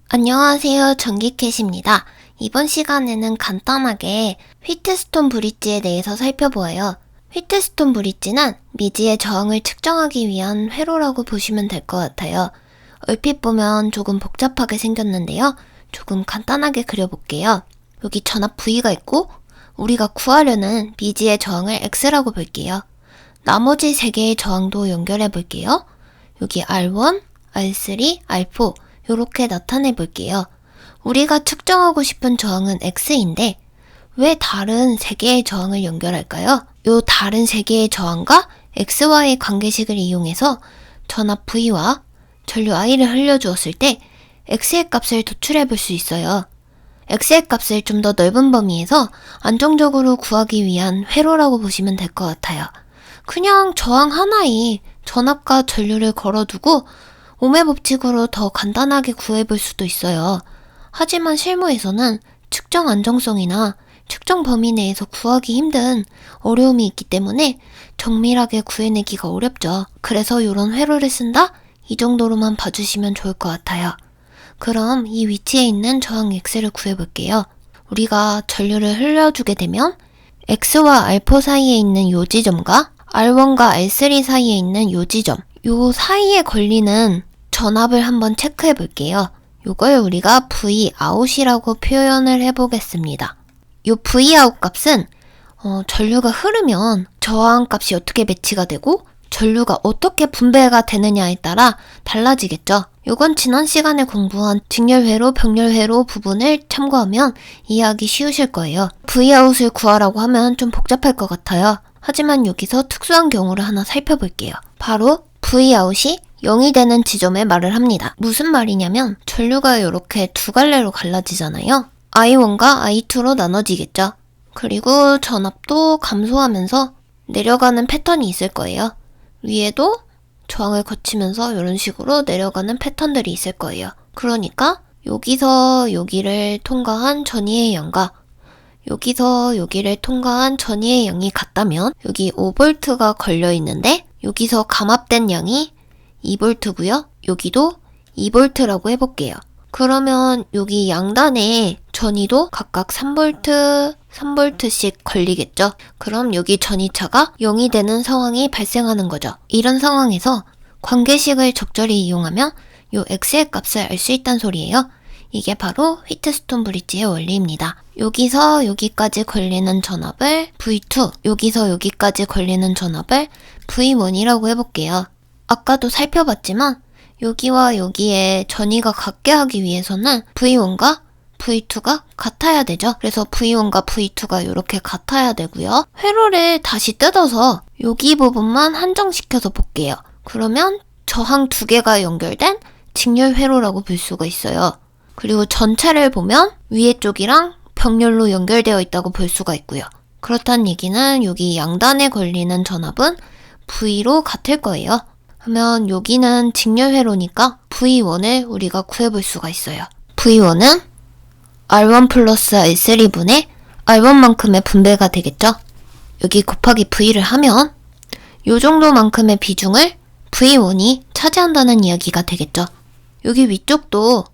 안녕하세요. 전기캣입니다. 이번 시간에는 간단하게 휘트스톤 브릿지에 대해서 살펴보아요. 휘트스톤 브릿지는 미지의 저항을 측정하기 위한 회로라고 보시면 될 것 같아요. 얼핏 보면 조금 복잡하게 생겼는데요. 조금 간단하게 그려볼게요. 여기 전압 V가 있고 우리가 구하려는 미지의 저항을 X라고 볼게요. 나머지 3개의 저항도 연결해 볼게요. 여기 R1, R3, R4 이렇게 나타내 볼게요. 우리가 측정하고 싶은 저항은 X인데 왜 다른 3개의 저항을 연결할까요? 요 다른 3개의 저항과 XY의 관계식을 이용해서 전압 V와 전류 I를 흘려주었을 때 X의 값을 도출해 볼 수 있어요. X의 값을 좀 더 넓은 범위에서 안정적으로 구하기 위한 회로라고 보시면 될 것 같아요. 그냥 저항 하나에 전압과 전류를 걸어두고 오음의 법칙으로 더 간단하게 구해볼 수도 있어요. 하지만 실무에서는 측정 안정성이나 측정 범위 내에서 구하기 힘든 어려움이 있기 때문에 정밀하게 구해내기가 어렵죠. 그래서 이런 회로를 쓴다? 이 정도로만 봐주시면 좋을 것 같아요. 그럼 이 위치에 있는 저항 X를 구해볼게요. 우리가 전류를 흘려주게 되면 X와 R4 사이에 있는 요 지점과 R1과 R3 사이에 있는 요 지점, 요 사이에 걸리는 전압을 한번 체크해 볼게요. 요걸 우리가 Vout이라고 표현을 해보겠습니다. 요 Vout 값은 전류가 흐르면 저항 값이 어떻게 배치가 되고 전류가 어떻게 분배가 되느냐에 따라 달라지겠죠. 요건 지난 시간에 공부한 직렬회로, 병렬회로 부분을 참고하면 이해하기 쉬우실 거예요. Vout을 구하라고 하면 좀 복잡할 것 같아요. 하지만 여기서 특수한 경우를 하나 살펴볼게요. 바로 Vout이 0이 되는 지점에 말을 합니다. 무슨 말이냐면 전류가 이렇게 두 갈래로 갈라지잖아요. I1과 I2로 나눠지겠죠. 그리고 전압도 감소하면서 내려가는 패턴이 있을 거예요. 위에도 저항을 거치면서 이런 식으로 내려가는 패턴들이 있을 거예요. 그러니까 여기서 여기를 통과한 전이의 양과 여기서 여기를 통과한 전이의 양이 같다면 여기 5V가 걸려 있는데 여기서 감압된 양이 2V고요. 여기도 2V라고 해볼게요. 그러면 여기 양단에 전이도 각각 3V, 3V씩 걸리겠죠. 그럼 여기 전이차가 0이 되는 상황이 발생하는 거죠. 이런 상황에서 관계식을 적절히 이용하면 요 X의 값을 알 수 있단 소리예요. 이게 바로 휘트스톤 브릿지의 원리입니다. 여기서 여기까지 걸리는 전압을 V2, 여기서 여기까지 걸리는 전압을 V1이라고 해볼게요. 아까도 살펴봤지만 여기와 여기에 전이가 같게 하기 위해서는 V1과 V2가 같아야 되죠. 그래서 V1과 V2가 이렇게 같아야 되고요. 회로를 다시 뜯어서 여기 부분만 한정시켜서 볼게요. 그러면 저항 2개가 연결된 직렬 회로라고 볼 수가 있어요. 그리고 전체를 보면 위에 쪽이랑 병렬로 연결되어 있다고 볼 수가 있고요. 그렇다는 얘기는 여기 양단에 걸리는 전압은 V로 같을 거예요. 하면 여기는 직렬 회로니까 V1을 우리가 구해볼 수가 있어요. V1은 R1 플러스 R3분의 R1만큼의 분배가 되겠죠? 여기 곱하기 V를 하면 요 정도만큼의 비중을 V1이 차지한다는 이야기가 되겠죠. 여기 위쪽도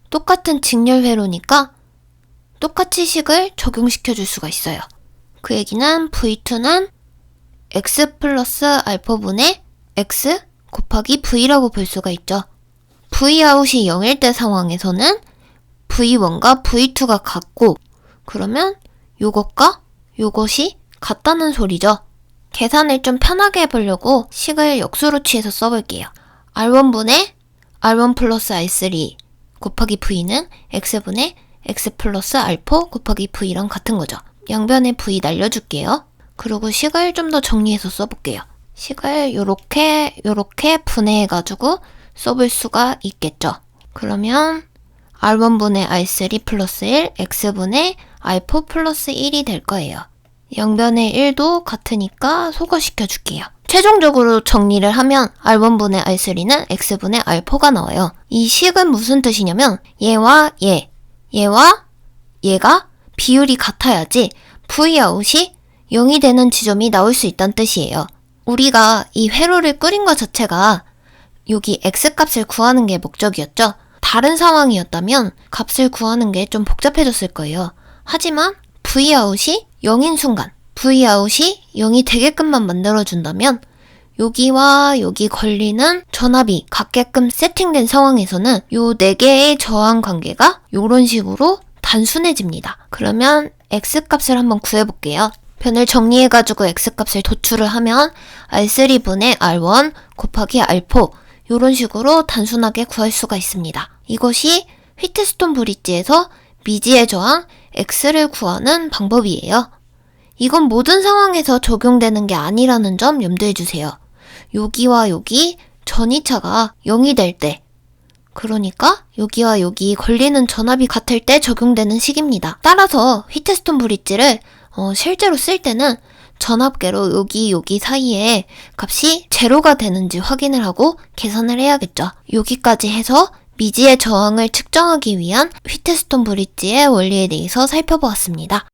똑같은 직렬 회로니까 똑같이 식을 적용시켜 줄 수가 있어요. 그 얘기는 V2는 X 플러스 알파분의 X 곱하기 V라고 볼 수가 있죠. Vout이 0일 때 상황에서는 V1과 V2가 같고 그러면 요것과 요것이 같다는 소리죠. 계산을 좀 편하게 해보려고 식을 역수로 취해서 써볼게요. R1분의 R1 플러스 R3 곱하기 V는 X분의 X 플러스 알파 곱하기 V랑 같은 거죠. 양변에 V 날려줄게요. 그리고 식을 좀 더 정리해서 써볼게요. 식을 요렇게 분해해가지고 써볼 수가 있겠죠. 그러면 R1분의 R3 플러스 1, X분의 R4 플러스 1이 될 거예요. 양변의 1도 같으니까 소거시켜줄게요. 최종적으로 정리를 하면 R1분의 R3는 X분의 R4가 나와요. 이 식은 무슨 뜻이냐면 얘와 얘와 얘가 비율이 같아야지 Vout이 0이 되는 지점이 나올 수 있다는 뜻이에요. 우리가 이 회로를 끓인 것 자체가 여기 X값을 구하는 게 목적이었죠. 다른 상황이었다면 값을 구하는 게 좀 복잡해졌을 거예요. 하지만 vout이 0인 순간, vout이 0이 되게끔만 만들어준다면 여기와 여기 걸리는 전압이 같게끔 세팅된 상황에서는 요 4개의 저항 관계가 이런 식으로 단순해집니다. 그러면 x값을 한번 구해볼게요. 변을 정리해가지고 x값을 도출을 하면 R3분의 R1 곱하기 R4 이런 식으로 단순하게 구할 수가 있습니다. 이것이 휘트스톤 브릿지에서 미지의 저항 x를 구하는 방법이에요. 이건 모든 상황에서 적용되는 게 아니라는 점 염두해주세요. 여기와 여기 전이차가 0이 될 때, 그러니까 여기와 여기 걸리는 전압이 같을 때 적용되는 식입니다. 따라서 휘트스톤 브릿지를 실제로 쓸 때는 전압계로 여기 사이에 값이 제로가 되는지 확인을 하고 계산을 해야겠죠. 여기까지 해서 미지의 저항을 측정하기 위한 휘트스톤 브릿지의 원리에 대해서 살펴보았습니다.